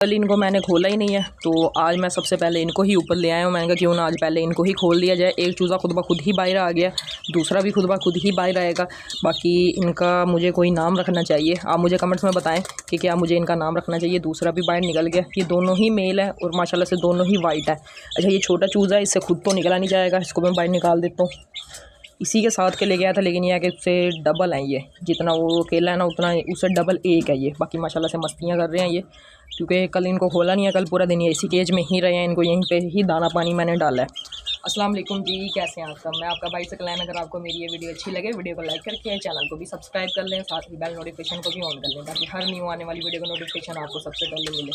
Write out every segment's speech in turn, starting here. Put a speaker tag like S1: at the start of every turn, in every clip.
S1: कल इनको मैंने खोला ही नहीं है, तो आज मैं सबसे पहले इनको ही ऊपर ले आया हूँ। मैंने कहा क्यों ना आज पहले इनको ही खोल दिया जाए। एक चूज़ा खुद ब खुद ही बाहर आ गया, दूसरा भी खुद ब खुद ही बाहर आएगा। बाकी इनका मुझे कोई नाम रखना चाहिए, आप मुझे कमेंट्स में बताएं कि क्या मुझे इनका नाम रखना चाहिए। दूसरा भी बाहर निकल गया, ये दोनों ही मेल है और माशाल्लाह से दोनों ही वाइट है। अच्छा, ये छोटा चूज़ा है, इससे खुद तो निकला नहीं जाएगा, इसको मैं बाहर निकाल देता हूँ। इसी के साथ के ले गया था, लेकिन यह है कि उससे डबल है, ये जितना वो अकेला है ना उतना उससे डबल एक है ये। बाकी माशाल्लाह से मस्तियाँ कर रहे हैं ये, क्योंकि कल इनको खोला नहीं है, कल पूरा दिन ये इसी केज में ही रहे हैं, इनको यहीं पे ही दाना पानी मैंने डाला है। अस्सलाम वालेकुम जी, कैसे हैं आप सब। मैं आपका भाई सकलैन। अगर आपको मेरी ये वीडियो अच्छी लगे, वीडियो को लाइक करके चैनल को भी सब्सक्राइब कर लें, साथ ही बेल नोटिफिकेशन को भी ऑन कर लें, ताकि हर न्यू आने वाली वीडियो का नोटिफिकेशन आपको सबसे पहले मिले।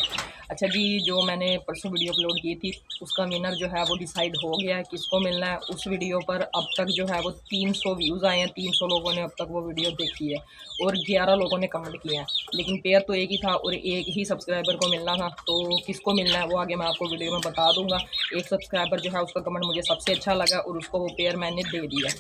S1: अच्छा जी, जो मैंने परसों वीडियो अपलोड की थी उसका विनर जो है वो डिसाइड हो गया है, किसको मिलना है। उस वीडियो पर अब तक जो है वो 300 व्यूज़ आए हैं, 300 लोगों ने अब तक वो वीडियो देखी है और 11 लोगों ने कमेंट किए हैं। लेकिन पेयर तो एक ही था और एक ही सब्सक्राइबर को मिलना था, तो किसको मिलना है वो आगे मैं आपको वीडियो में बता दूंगा। एक सब्सक्राइबर जो है उसका कमेंट मुझे सबसे अच्छा लगा और उसको वो पेयर मैंने दे दिया।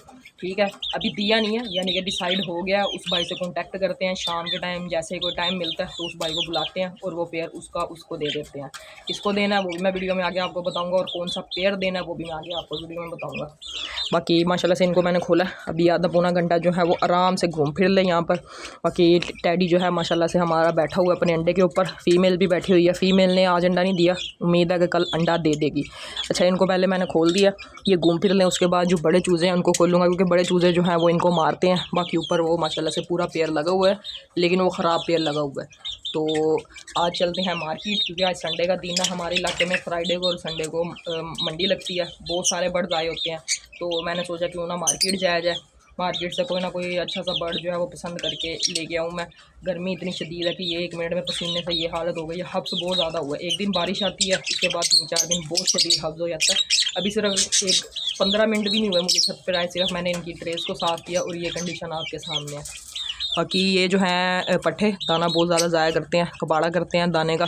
S1: ठीक है, अभी दिया नहीं है, यानी कि डिसाइड हो गया। उस भाई से कांटेक्ट करते हैं शाम के टाइम, जैसे ही कोई टाइम मिलता है तो उस भाई को बुलाते हैं और वो पेयर उसको दे देते हैं। किसको देना है वो भी मैं वीडियो में आगे आपको बताऊंगा, और कौन सा पेयर देना है वो भी मैं आगे आपको वीडियो में बताऊंगा। बाकी माशाल्लाह से इनको मैंने खोला, अभी आधा पौना घंटा जो है वो आराम से घूम फिर ले यहाँ पर। बाकी टैडी जो है माशाल्लाह से हमारा बैठा हुआ है अपने अंडे के ऊपर, फीमेल भी बैठी हुई है। फीमेल ने आज अंडा नहीं दिया, उम्मीद है कि कल अंडा दे देगी। अच्छा, इनको पहले मैंने खोल दिया, ये घूम फिर लें, उसके बाद जो बड़े चूज़े हैं उनको खोलूँगा, क्योंकि बड़े चूज़े जो हैं वो इनको मारते हैं। बाकी ऊपर वो माशाल्लाह से पूरा पेयर लगा हुआ है, लेकिन वो ख़राब पेयर लगा हुआ है। तो आज चलते हैं मार्केट, क्योंकि आज संडे का दिन है। हमारे इलाके में फ्राइडे को और संडे को मंडी लगती है, बहुत सारे बर्ड्स आए होते हैं। तो मैंने सोचा क्यों ना मार्केट जाया जाए, मार्केट से कोई ना कोई अच्छा सा बर्ड जो है वो पसंद करके लेके आऊँ मैं। गर्मी इतनी शदीद है कि ये 1 मिनट में पसीने से ये हालत हो गई है, हब्स बहुत ज़्यादा हुआ है। एक दिन बारिश आती है, उसके बाद 3-4 दिन बहुत शदीद हब्स हो जाता है। अभी सिर्फ एक 15 मिनट भी नहीं हुए मुझे छत पर आए, सिर्फ मैंने इनकी ट्रेस को साफ़ किया और ये कंडीशन आपके सामने है। बाकी ये जो है पट्ठे दाना बहुत ज़्यादा ज़ाया करते हैं, कबाड़ा करते हैं दाने का,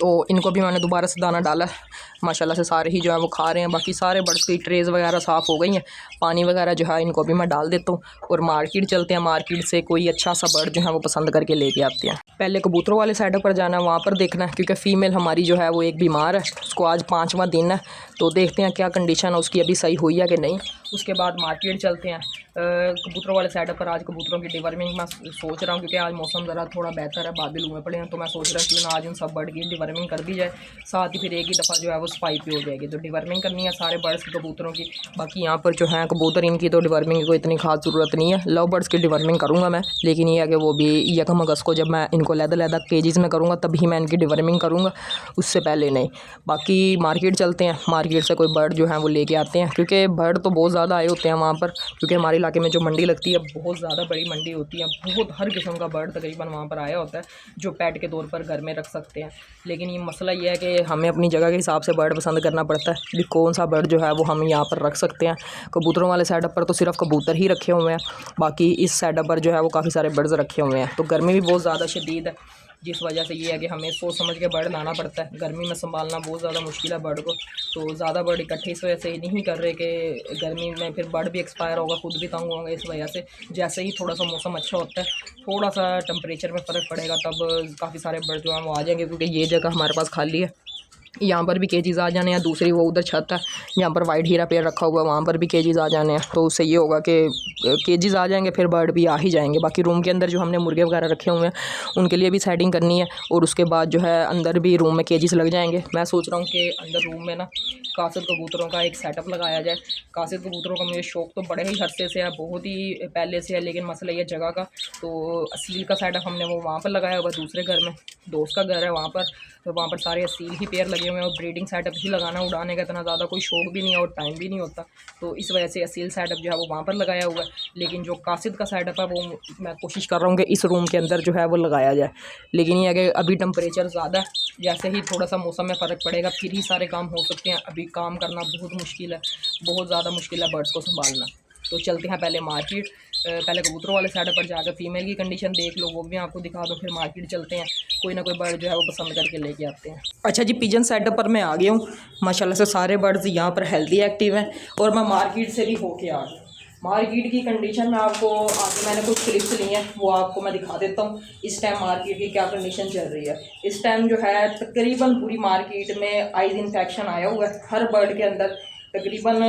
S1: तो इनको भी मैंने दोबारा से दाना डाला है। माशाल्लाह से सारे ही जो है वो खा रहे हैं। बाकी सारे बर्ड्स की ट्रेज़ वगैरह साफ़ हो गई हैं, पानी वगैरह जो है इनको भी मैं डाल देता हूँ और मार्केट चलते हैं। मार्केट से कोई अच्छा सा बर्ड जो है वो पसंद करके लेके आते हैं। पहले कबूतरों वाले साइड पर जाना है, वहाँ पर देखना है, क्योंकि फ़ीमेल हमारी जो है वो एक बीमार है, उसको आज 5वां दिन है, तो देखते हैं क्या कंडीशन है उसकी, अभी सही हुई है कि नहीं। उसके बाद मार्केट चलते हैं। कबूतरों वाले साइड पर आज कबूतरों की डिवर्मिंग मैं सोच रहा हूँ, क्योंकि आज मौसम ज़रा थोड़ा बेहतर है, बादल हुए पड़े हैं, तो मैं सोच रहा हूँ कि ना आज उन सब बर्ड की डिवर्मिंग कर दी जाए, साथ ही फिर एक ही दफ़ा जो है वो सफाई भी हो जाएगी। तो डिवर्मिंग करनी है सारे बर्ड्स की, कबूतरों की। बाकी यहाँ पर जो है कबूतर इनकी तो डिवर्मिंग की कोई इतनी खास ज़रूरत नहीं है, लव बर्ड्स की डिवर्मिंग करूँगा मैं, लेकिन ये है कि वो भी 1 अगस्त को जब मैं इनको लैदा केजीज़ में करूँगा तभी मैं इनकी डिवर्मिंग करूँगा, उससे पहले नहीं। बाकी मार्केट चलते हैं, मार्केट से कोई बर्ड जो है वो लेके आते हैं, क्योंकि बर्ड तो बहुत ज़्यादा आए होते हैं वहाँ पर, क्योंकि हमारे इलाके में जो मंडी लगती है बहुत ज़्यादा बड़ी मंडी होती है, बहुत हर किस्म का बर्ड तकरीबन वहाँ पर आया होता है, जो पेट के तौर पर घर में रख सकते हैं। लेकिन ये मसला ये है कि हमें अपनी जगह के हिसाब से बर्ड पसंद करना पड़ता है कि कौन सा बर्ड जो है वो हम यहाँ पर रख सकते हैं। कबूतरों वाले सेटअप पर तो सिर्फ कबूतर ही रखे हुए हैं, बाकी इस सेटअप पर जो है वो काफ़ी सारे बर्ड्स रखे हुए हैं। तो गर्मी भी बहुत ज़्यादा शदीद है, जिस वजह से ये है कि हमें सोच समझ के बर्ड लाना पड़ता है। गर्मी में संभालना बहुत ज़्यादा मुश्किल है बर्ड को, तो ज़्यादा बर्ड इकट्ठे इस वजह से नहीं कर रहे कि गर्मी में फिर बर्ड भी एक्सपायर होगा, खुद भी तंग होंगे इस वजह से। जैसे ही थोड़ा सा मौसम अच्छा होता है, थोड़ा सा टेम्परेचर में फ़र्क पड़ेगा, तब काफ़ी सारे बर्ड जो हैं वो आ जाएंगे, क्योंकि ये जगह हमारे पास खाली है। यहाँ पर भी केजीज़ आ जाने हैं, दूसरी वो उधर छत है यहाँ पर वाइट हीरा पेयर रखा हुआ है, वहाँ पर भी केजीज़ आ जाने हैं, तो उससे ये होगा कि केजीज़ आ जाएंगे, फिर बर्ड भी आ ही जाएंगे। बाकी रूम के अंदर जो हमने मुर्गे वगैरह रखे हुए हैं उनके लिए भी सेटिंग करनी है, और उसके बाद जो है अंदर भी रूम में केजीज़ लग जाएंगे। मैं सोच रहा हूँ कि अंदर रूम में ना कासिद कबूतरों का एक सेटअप लगाया जाए। कासिद कबूतरों का मुझे शौक़ तो बड़े ही अरसे से है, बहुत ही पहले से है, लेकिन मसला ये जगह का। तो असील का सेटअप हमने वो वहाँ पर लगाया हुआ, दूसरे घर में दोस्त का घर है वहाँ पर, तो वहाँ पर सारे असील ही पेयर लगे हुए हैं, और ब्रीडिंग सेटअप ही लगाना, उड़ाने का इतना ज़्यादा कोई शौक़ भी नहीं है और टाइम भी नहीं होता, तो इस वजह से असील सेटअप जो है वो वहाँ पर लगाया हुआ है। लेकिन जो कासिद का सेटअप है वो मैं कोशिश कर रहा हूँ कि इस रूम के अंदर जो है वो लगाया जाए। लेकिन ये है कि अभी टेम्परेचर ज़्यादा है, जैसे ही थोड़ा सा मौसम में फ़र्क पड़ेगा फिर ही सारे काम हो सकते हैं। अभी काम करना बहुत मुश्किल है, बहुत ज़्यादा मुश्किल है बर्ड्स को संभालना। तो चलते हैं पहले मार्केट, पहले कबूतरों वाले साइड पर जाकर फ़ीमेल की कंडीशन देख लो, वो भी आपको दिखा दो, फिर मार्केट चलते हैं, कोई ना कोई बर्ड जो है वो पसंद करके लेके आते हैं। अच्छा जी, पिजन सेटअप पर मैं आ गया हूँ, माशाल्लाह से सारे बर्ड्स यहाँ पर हेल्दी एक्टिव हैं, और मैं मार्केट से भी होके आ गया। मार्केट की कंडीशन में आपको आगे मैंने कुछ क्लिप्स ली हैं, वो आपको मैं दिखा देता हूँ इस टाइम मार्केट की क्या कंडीशन चल रही है। इस टाइम जो है तकरीबन पूरी मार्केट में आइज इन्फेक्शन आया हुआ है। हर बर्ड के अंदर तकरीबन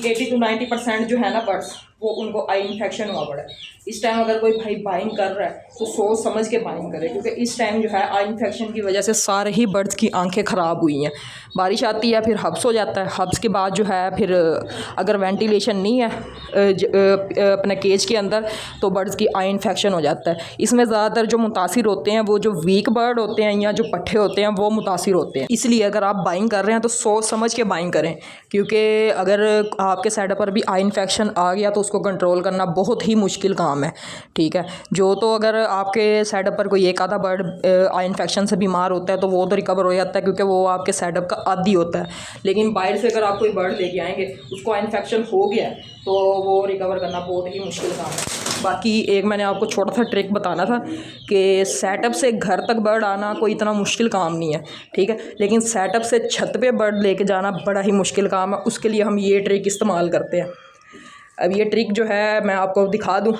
S1: 80 to 90% जो है ना बर्ड्स, वो उनको आई इन्फेक्शन हुआ पड़ा है। इस टाइम अगर कोई भाई बाइंग कर रहा है तो सोच समझ के बाइंग करे, क्योंकि इस टाइम जो है आई इन्फेक्शन की वजह से सारे ही बर्ड्स की आंखें ख़राब हुई हैं। बारिश आती है, फिर हब्स हो जाता है, हब्स के बाद जो है फिर अगर वेंटिलेशन नहीं है अपने केज के अंदर तो बर्ड्स की आई इन्फेक्शन हो जाता है। इसमें ज़्यादातर जो मुतासिर होते हैं वो जो वीक बर्ड होते हैं या जो पट्ठे होते हैं वो मुतासिर होते हैं। इसलिए अगर आप बाइंग कर रहे हैं तो सोच समझ के बाइंग करें, क्योंकि अगर आपके सेटअप पर भी आई इन्फेक्शन आ गया तो उसको कंट्रोल करना बहुत ही मुश्किल काम है। ठीक है, जो तो अगर आपके सेटअप पर कोई एक आधा बर्ड आई इन्फेक्शन से बीमार होता है तो वो तो रिकवर हो जाता है, क्योंकि वो आपके सेटअप का आदी होता है। लेकिन बाहर से अगर आप कोई बर्ड लेके आएंगे उसको आई इन्फेक्शन हो गया तो वो रिकवर करना बहुत ही मुश्किल काम है। बाकी एक मैंने आपको छोटा सा ट्रिक बताना था कि सेटअप से घर तक बर्ड आना कोई इतना मुश्किल काम नहीं है, ठीक है, लेकिन सेटअप से छत पे बर्ड लेके जाना बड़ा ही मुश्किल काम है। उसके लिए हम ये ट्रिक इस्तेमाल करते हैं। अब ये ट्रिक जो है मैं आपको दिखा दूँ।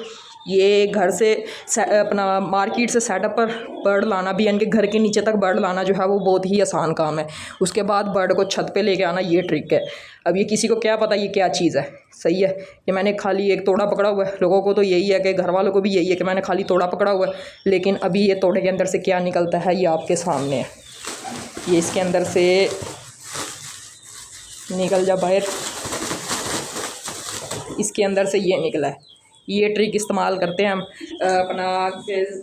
S1: ये घर से अपना मार्केट से सेटअप पर बर्ड लाना भी, यानी कि घर के नीचे तक बर्ड लाना जो है वो बहुत ही आसान काम है। उसके बाद बर्ड को छत पे लेके आना, ये ट्रिक है। अब ये किसी को क्या पता ये क्या चीज़ है, सही है। ये मैंने खाली एक तोड़ा पकड़ा हुआ है, लोगों को तो यही है कि घर वालों को भी यही है कि मैंने खाली तोड़ा पकड़ा हुआ है, लेकिन अभी ये तोड़े के अंदर से क्या निकलता है ये आपके सामने है। ये इसके अंदर से निकल जा बाहर, इसके अंदर से ये निकला है। ये ट्रिक इस्तेमाल करते हैं हम अपना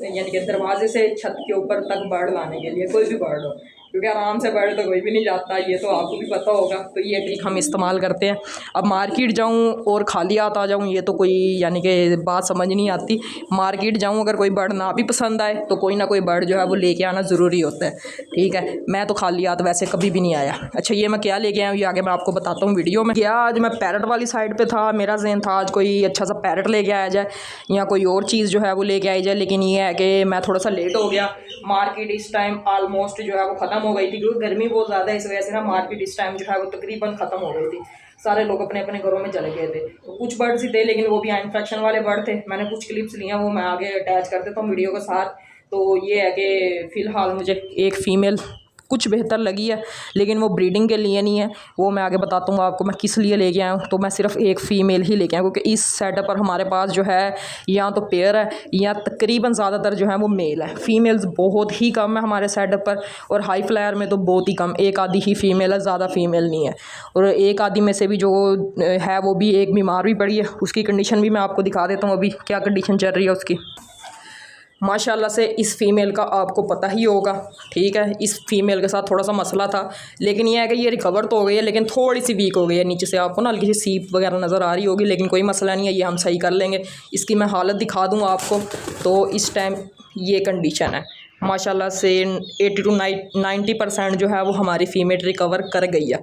S1: यानी कि दरवाजे से छत के ऊपर तक बर्ड लाने के लिए, कोई भी बर्ड हो, क्योंकि आराम से बर्ड तो कोई भी नहीं जाता, ये तो आपको भी पता होगा। तो ये ट्रिक हम इस्तेमाल करते हैं। अब मार्केट जाऊँ और खाली हाथ आ जाऊँ ये तो कोई यानी कि बात समझ नहीं आती। मार्केट जाऊँ अगर कोई बर्ड ना भी पसंद आए तो कोई ना कोई बर्ड जो है वो लेके आना ज़रूरी होता है, ठीक है। मैं तो खाली हाथ वैसे कभी भी नहीं आया। अच्छा, ये मैं क्या लेके आया हूँ ये आगे मैं आपको बताता हूँ वीडियो में। क्या आज मैं पैरट वाली साइड पर था, मेरा ज़हन था आज कोई अच्छा सा पैरट लेके आया जाए या कोई और चीज़ जो है वो लेके आई जाए, लेकिन ये है कि मैं थोड़ा सा लेट हो गया। मार्केट इस टाइम ऑलमोस्ट जो है वो ख़त्म हो गई थी, क्योंकि गर्मी बहुत ज़्यादा है, इस वजह से ना मार्केट इस टाइम जो है वो तकरीबन ख़त्म हो गई थी। सारे लोग अपने अपने घरों में चले गए थे। तो कुछ बर्ड्स ही थे, लेकिन वो भी इन्फेक्शन वाले बर्ड थे। मैंने कुछ क्लिप्स लिया, वो मैं आगे अटैच कर देता हूँ वीडियो के साथ। तो ये है कि फ़िलहाल मुझे एक फ़ीमेल कुछ बेहतर लगी है, लेकिन वो ब्रीडिंग के लिए नहीं है, वो मैं आगे बताता हूँ आपको मैं किस लिए लेके आया हूँ। तो मैं सिर्फ एक फ़ीमेल ही लेके आया, क्योंकि इस सेटअप पर हमारे पास जो है या तो पेयर है या तकरीबन ज़्यादातर जो है वो मेल है। फ़ीमेल्स बहुत ही कम है हमारे सेटअप पर, और हाई फ्लायर में तो बहुत ही कम, एक आधी ही फ़ीमेल है, ज़्यादा फ़ीमेल नहीं है। और एक आधी में से भी जो है वो भी एक बीमार भी पड़ी है, उसकी कंडीशन भी मैं आपको दिखा देता हूँ अभी क्या कंडीशन चल रही है उसकी। माशाल्लाह से इस फ़ीमेल का आपको पता ही होगा, ठीक है। इस फ़ीमेल के साथ थोड़ा सा मसला था, लेकिन ये है कि ये रिकवर तो हो गई है, लेकिन थोड़ी सी वीक हो गई है। नीचे से आपको ना हल्की सी सीप वगैरह नज़र आ रही होगी, लेकिन कोई मसला नहीं है, ये हम सही कर लेंगे। इसकी मैं हालत दिखा दूँ आपको। तो इस टाइम ये कंडीशन है माशाल्लाह से 80 to 90% जो है वो हमारी फ़ीमेल रिकवर कर गई है।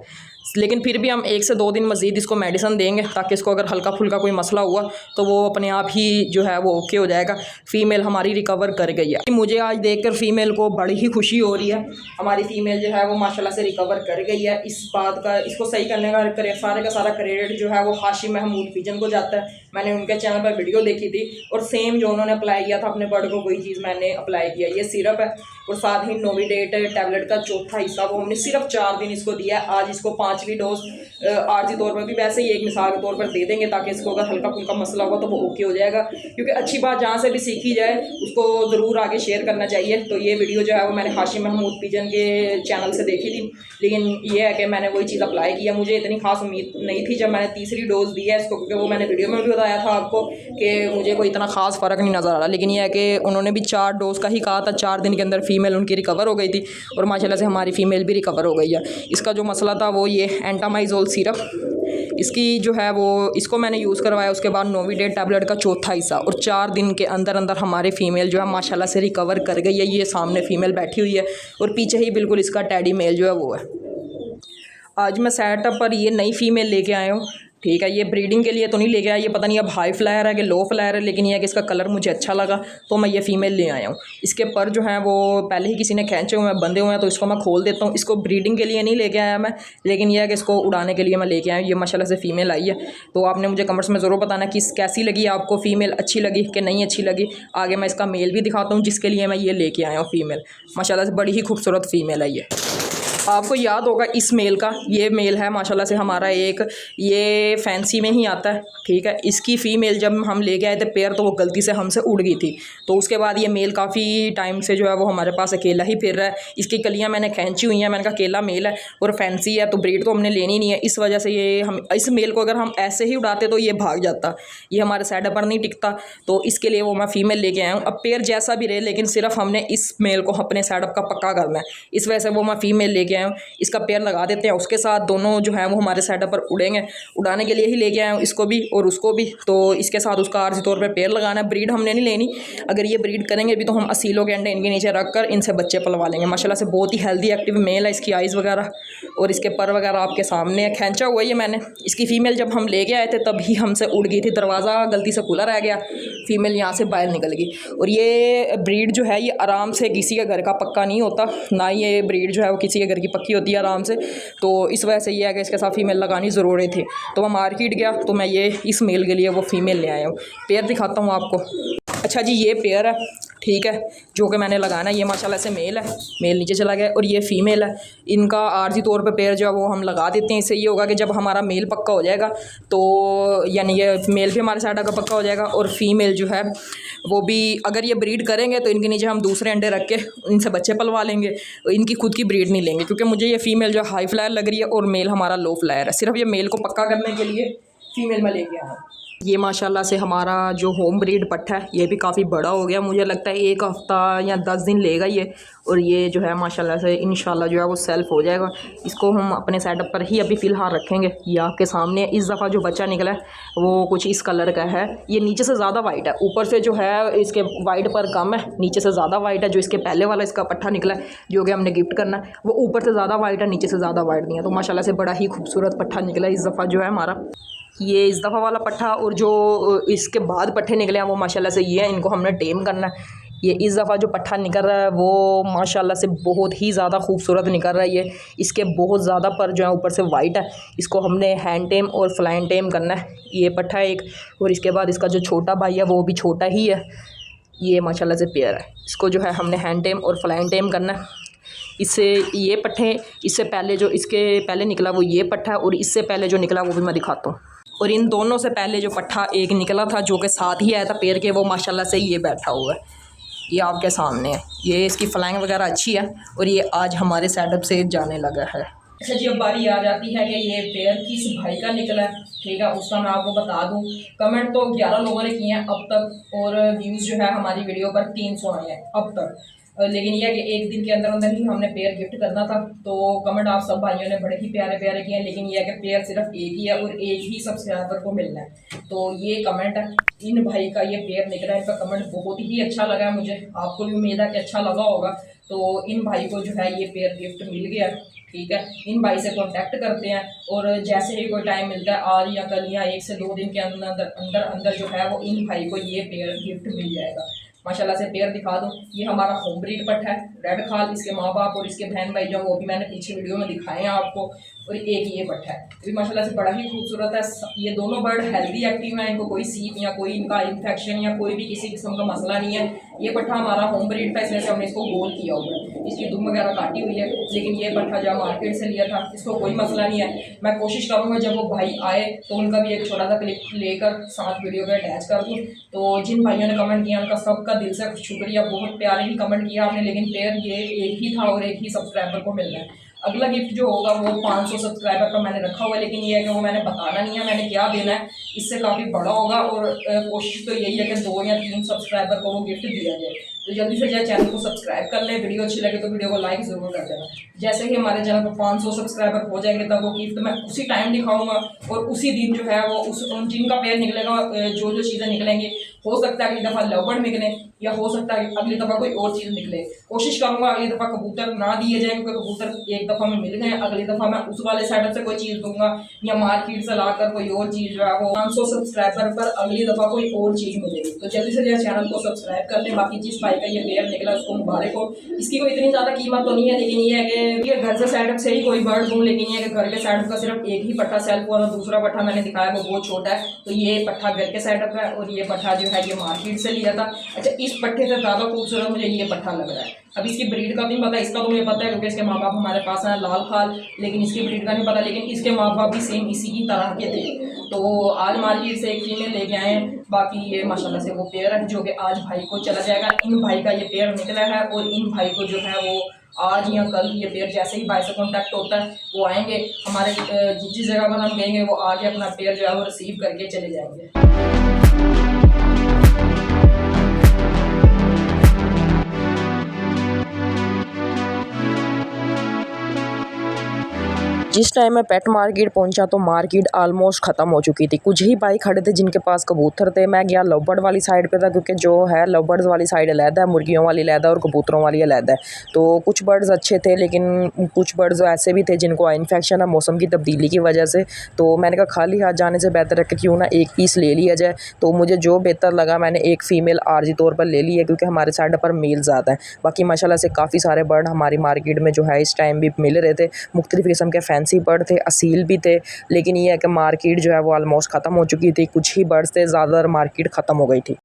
S1: लेकिन फिर भी हम 1 से 2 दिन मज़ीद इसको मेडिसन देंगे, ताकि इसको अगर हल्का फुल्का कोई मसला हुआ तो वो अपने आप ही जो है वो ओके हो जाएगा। फ़ीमेल हमारी रिकवर कर गई है। मुझे आज देखकर फ़ीमेल को बड़ी ही खुशी हो रही है। हमारी फ़ीमेल जो है वो माशाल्लाह से रिकवर कर गई है। इस बात का, इसको सही करने का सारे का सारा क्रेडिट जो है वो हाशिम महमूद पिजन को जाता है। मैंने उनके चैनल पर वीडियो देखी थी, और सेम जो उन्होंने अप्लाई किया था अपने बर्ड को, वही चीज़ मैंने अप्लाई किया। ये सिरप है और साथ ही नोविडेट टैबलेट का चौथा हिस्सा वो हमने सिर्फ 4 दिन इसको दिया है। आज इसको 5वीं डोज आर्जी तौर पर भी वैसे ही एक मिसाल के तौर पर दे देंगे, ताकि इसको अगर हल्का फुल्का मसला होगा तो वो ओके हो जाएगा। क्योंकि अच्छी बात जहाँ से भी सीखी जाए उसको ज़रूर आगे शेयर करना चाहिए। तो ये वीडियो जो है वो मैंने हाशिम महमूद पिजन के चैनल से देखी थी, लेकिन ये है कि मैंने वही चीज़ अप्लाई किया। मुझे इतनी खास उम्मीद नहीं थी जब मैंने तीसरी डोज़ दी है इसको, क्योंकि वो मैंने वीडियो में भी बताया था आपको कि मुझे कोई इतना खास फ़र्क नहीं नज़र आ रहा। लेकिन यह है कि उन्होंने भी 4 डोज़ का ही कहा था, 4 दिन के अंदर फ़ीमेल उनकी रिकवर हो गई थी, और माशाल्लाह से हमारी फ़ीमेल भी रिकवर हो गई है। इसका जो मसला था वो ये एंटामाइजोल सिरप, इसकी जो है वो इसको मैंने यूज़ करवाया। उसके बाद नोविडेट टैबलेट का चौथा हिस्सा, और 4 दिन के अंदर अंदर हमारी फ़ीमेल जो है माशाल्लाह से रिकवर कर गई है। ये सामने फ़ीमेल बैठी हुई है, और पीछे ही बिल्कुल इसका टैडी मेल जो है वो है। आज मैं सेटअप पर ये नई फ़ीमेल लेके आया हूँ, ठीक है। ये ब्रीडिंग के लिए तो नहीं लेके आया, ये पता नहीं अब हाई फ्लायर है कि लो फ्लायर है, लेकिन ये है कि इसका कलर मुझे अच्छा लगा तो मैं ये फ़ीमेल ले आया हूँ। इसके पर जो हैं वो पहले ही किसी ने खींचे हुए हैं, बंधे हुए हैं, तो इसको मैं खोल देता हूँ। इसको ब्रीडिंग के लिए नहीं लेके आया मैं, लेकिन यह है कि इसको उड़ाने के लिए मैं लेके आया हूँ। ये माशाल्लाह से फ़ीमेल आई है। तो आपने मुझे कमेंट्स में ज़रूर बताना कि कैसी लगी आपको, फ़ीमेल अच्छी लगी कि नहीं अच्छी लगी। आगे मैं इसका मेल भी दिखाता हूँ जिसके लिए मैं ये लेके आया हूँ फ़ीमेल। माशाल्लाह से बड़ी ही खूबसूरत फ़ीमेल है ये। आपको याद होगा इस मेल का, ये मेल है माशाल्लाह से हमारा एक, ये फैंसी में ही आता है। ठीक है। इसकी फ़ीमेल जब हम लेके आए थे पेयर तो वो गलती से हमसे उड़ गई थी, तो उसके बाद ये मेल काफ़ी टाइम से जो है वो हमारे पास अकेला ही फिर रहा है। इसकी कलियां मैंने खींची हुई हैं, मैंने कहा अकेला मेल है और फैंसी है तो ब्रीड तो हमने लेनी नहीं है। इस वजह से ये हम इस मेल को अगर हम ऐसे ही उड़ाते तो ये भाग जाता, ये हमारे सेटअप पर नहीं टिकता, तो इसके लिए वो मैं फ़ीमेल लेके आया हूँ। अब पेयर जैसा भी रहे, लेकिन सिर्फ हमने इस मेल को अपने सेटअप का पक्का करना है, इस वजह से वो मैं फ़ीमेल लेके आया हूँ। इसका पेयर लगा देते हैं उसके साथ, दोनों जो है वो हमारे सेटअप पर उड़ेंगे। उड़ाने के लिए ही लेके आया हूँ इसको भी और उसको भी, तो इसके साथ उसका आर्जी तौर पे पेयर लगाना है। ब्रीड हमने नहीं लेनी, अगर ये ब्रीड करेंगे भी तो हम असीलों के अंडे इनके नीचे रख कर इनसे बच्चे पलवा लेंगे। माशाल्लाह से बहुत ही हेल्दी एक्टिव मेल है। इसकी आइज़ वगैरह और इसके पर वगैरह आपके सामने है, खींचा हुआ ये मैंने। इसकी फ़ीमेल जब हम लेके आए थे तभी हमसे उड़ गई थी, दरवाज़ा गलती से खुला रह गया, फ़ीमेल यहाँ से बाहर निकल गई। और ये ब्रीड जो है ये आराम से किसी के घर का पक्का नहीं होता, ना ये ब्रीड जो है वो किसी के घर की पक्की होती है आराम से। तो इस वजह से ये है कि इसके साथ फ़ीमेल लगानी ज़रूरी थी। तो मैं मार्केट गया तो मैं ये इस मेल के लिए वो फ़ीमेल ले आया हूँ। पेयर दिखाता हूँ आपको। अच्छा जी, ये पेयर है, ठीक है, जो कि मैंने लगाना है। ये माशाल्लाह से मेल है, मेल नीचे चला गया, और ये फ़ीमेल है। इनका आर्जी तौर पे पेयर जो है वो हम लगा देते हैं। इससे ये होगा कि जब हमारा मेल पक्का हो जाएगा तो यानी ये मेल भी हमारे साइड का पक्का हो जाएगा और फ़ीमेल जो है वो भी, अगर ये ब्रीड करेंगे तो इनके नीचे हम दूसरे अंडे रख के इनसे बच्चे पलवा लेंगे, इनकी खुद की ब्रीड नहीं लेंगे, क्योंकि मुझे ये फ़ीमेल जो हाई फ्लायर लग रही है और मेल हमारा लो फ्लायर है। सिर्फ ये मेल को पक्का करने के लिए फ़ीमेल में लेके आया। ये माशाल्लाह से हमारा जो होम ब्रीड पट्ठा है ये भी काफ़ी बड़ा हो गया, मुझे लगता है 1 हफ़्ता या 10 दिन लेगा ये, और ये जो है माशाल्लाह से इंशाल्लाह जो है वो सेल्फ हो जाएगा। इसको हम अपने सेटअप पर ही अभी फ़िलहाल रखेंगे। ये आपके सामने इस दफ़ा जो बच्चा निकला है वो कुछ इस कलर का है। ये नीचे से ज़्यादा वाइट है, ऊपर से जो है इसके वाइट पर कम है, नीचे से ज़्यादा वाइट है। जो इसके पहले वाला इसका पट्ठा निकला है जो कि हमने गिफ्ट करना है, वो ऊपर से ज़्यादा वाइट है, नीचे से ज़्यादा वाइट नहीं है। तो माशाल्लाह से बड़ा ही खूबसूरत पट्ठा निकला इस दफ़ा जो है हमारा। ये इस दफ़ा वाला पट्ठा, और जो इसके बाद पट्ठे निकले हैं वो माशाल्लाह से ये हैं, इनको हमने टेम करना है। ये इस दफ़ा जो पट्ठा निकल रहा है वो माशाल्लाह से बहुत ही ज़्यादा खूबसूरत निकल रहा है। ये इसके बहुत ज़्यादा पर जो है ऊपर से वाइट है, इसको हमने हैंड टेम और फ्लाइन टेम करना है। ये पट्ठा एक, और इसके बाद इसका जो छोटा भाई है वो भी छोटा ही है। ये माशाल्लाह से पेयर है, इसको जो है हमने हैंड टेम और फ्लाइन टेम करना है। इससे ये पट्ठे, इससे पहले जो इसके पहले निकला वो ये पट्ठा है, और इससे पहले जो निकला वो भी मैं दिखाता हूँ। और इन दोनों से पहले जो पट्ठा एक निकला था जो कि साथ ही आया था पेड़ के, वो माशाल्लाह से ये बैठा हुआ है, ये आपके सामने है। ये इसकी फ्लाइंग वगैरह अच्छी है और ये आज हमारे सेटअप से जाने लगा है। अच्छा जी, अब बारी आ जाती है कि ये पेयर किस भाई का निकला है, ठीक है, उसका मैं आपको बता दूं। कमेंट तो 11 लोगों ने किए हैं अब तक, और व्यूज़ जो है हमारी वीडियो पर 300 आए हैं अब तक। लेकिन यह है कि एक दिन के अंदर अंदर ही हमने पेयर गिफ्ट करना था, तो कमेंट आप सब भाइयों ने बड़े ही प्यारे प्यारे किए हैं। लेकिन यह है कि पेयर सिर्फ एक ही है और एक ही सब्सक्राइबर को मिलना है। तो ये कमेंट है, इन भाई का ये पेयर निकला है, इनका कमेंट बहुत ही अच्छा लगा है मुझे, आपको भी उम्मीद है कि अच्छा लगा होगा। तो इन भाई को जो है ये पेयर गिफ्ट मिल गया, ठीक है। इन भाई से कांटेक्ट करते हैं और जैसे ही कोई टाइम मिलता है आज या कल या 1 से 2 दिन के अंदर अंदर जो है वो इन भाई को ये पेयर गिफ्ट मिल जाएगा। माशाल्लाह से पेयर दिखा दूँ, ये हमारा होम ब्रीड पट है, रेड खाल, इसके माँ बाप और इसके बहन भाई जो वो भी मैंने पीछे वीडियो में दिखाए हैं आपको, और एक ये पट है, ये माशाल्लाह से बड़ा ही खूबसूरत है। ये दोनों बर्ड हेल्दी एक्टिव हैं, इनको कोई सीप या कोई इनका इन्फेक्शन या कोई भी किसी किस्म का मसला नहीं है। ये पट्ठा हमारा होम ब्रीड था, इसलिए से हमने इसको गोल किया हुआ है, इसकी दुम वगैरह काटी हुई है। लेकिन ये पट्ठा जो मार्केट से लिया था इसको कोई मसला नहीं है। मैं कोशिश करूँगा जब वो भाई आए तो उनका भी एक छोटा सा क्लिप लेकर साथ वीडियो का अटैच कर दूँ। तो जिन भाइयों ने कमेंट किया उनका सबका दिल से शुक्रिया, बहुत प्यारे ही कमेंट किया आपने। लेकिन पेयर ये एक ही था और एक ही सब्सक्राइबर को मिलना है। अगला गिफ्ट जो होगा वो 500 सब्सक्राइबर का मैंने रखा हुआ है, लेकिन ये है कि वो मैंने बताना नहीं है मैंने क्या देना है, इससे काफ़ी बड़ा होगा। और कोशिश तो यही है कि 2 या 3 सब्सक्राइबर को वो गिफ्ट दिया जाए। तो जल्दी से जाए चैनल को सब्सक्राइब कर ले, वीडियो अच्छी लगे तो वीडियो को लाइक ज़रूर कर देना। जैसे ही हमारे चैनल पर 500 सब्सक्राइबर हो जाएंगे तब वो गिफ्ट मैं उसी टाइम दिखाऊंगा, और उसी दिन जो है वो उस जिनका पेयर निकलेगा, जो चीज़ें निकलेंगी, हो सकता है कि दफ़ा लव बर्ड निकले, या हो सकता है अगली दफ़ा कोई और चीज़ निकले। कोशिश करूँगा अगली दफ़ा कबूतर ना दिए जाए, क्योंकि कबूतर एक दफ़ा में मिल गए, अगली दफ़ा मैं उस वाले सेटअप से कोई चीज़ दूंगा या मार्केट से लाकर कोई और चीज़ जो है वो 500 सब्सक्राइबर पर अगली दफ़ा कोई और चीज़ मिलेगी। तो जल्दी से जल्दी चैनल को सब्सक्राइब करते हैं। बाकी जिस भाई का ये पेयर निकला उसको मुबारक हो। इसकी कोई इतनी ज़्यादा कीमत तो नहीं है, लेकिन ये है कि घर से सेटअप से ही कोई बर्ड दूँ, लेकिन ये है कि घर के सेटअप का सिर्फ एक ही पट्टा सेल हुआ और दूसरा पट्टा मैंने दिखाया वो बहुत छोटा है। तो ये पट्टा घर के सेटअप है और ये पट्टा जो है ये मार्केट से लिया था। अच्छा, इस पट्टे से ज़्यादा खूबसूरत मुझे ये पट्टा लग रहा है। अब इसकी ब्रीड का नहीं पता, इसका तो मुझे पता है क्योंकि इसके माँ बाप हमारे पास हैं लाल खाल, लेकिन इसकी ब्रीड का नहीं पता। लेकिन इसके माँ बाप भी सेम इसी की तरह के थे। तो आज मार्केट से एक फीमेल लेके आए हैं। बाकी ये माशाल्लाह से वो पेयर है जो कि आज भाई को चला जाएगा। इन भाई का ये पेयर निकला है और इन भाई को जो है वो आज या कल ये पेयर जैसे ही भाई से कॉन्टैक्ट होता है वो आएंगे हमारे जिस जगह पर हम गएंगे वो आगे अपना पेयर जो है वो रिसीव करके चले जाएंगे। जिस टाइम मैं पेट मार्केट पहुंचा तो मार्केट ऑलमोस्ट ख़त्म हो चुकी थी। कुछ ही भाई खड़े थे जिनके पास कबूतर थे। मैं गया लव बर्ड वाली साइड पे था, क्योंकि जो है लव बर्ड्स वाली साइड अलहदा है, मुर्गियों वाली अलहदा है और कबूतरों वाली अलहदा है। तो कुछ बर्ड्स अच्छे थे, लेकिन कुछ बर्ड्स ऐसे भी थे जिनको इन्फेक्शन है मौसम की तब्दीली की वजह से। तो मैंने कहा खाली हाथ जाने से बेहतर है कि क्यों ना एक पीस ले लिया जाए। तो मुझे जो बेहतर लगा मैंने एक फ़ीमेल आर्जी तौर पर ले ली है, क्योंकि हमारे साइड पर मेल ज़्यादा है। बाकी माशाल्लाह से काफ़ी सारे बर्ड हमारी मार्केट में जो है इस टाइम भी मिल रहे थे। मुख्तलिफ़ किस्म के फैंसी बर्ड थे, सील भी थे, लेकिन ये है कि मार्केट जो है वो ऑलमोस्ट ख़त्म हो चुकी थी। कुछ ही बर्ड्स थे, ज़्यादातर मार्केट ख़त्म हो गई थी।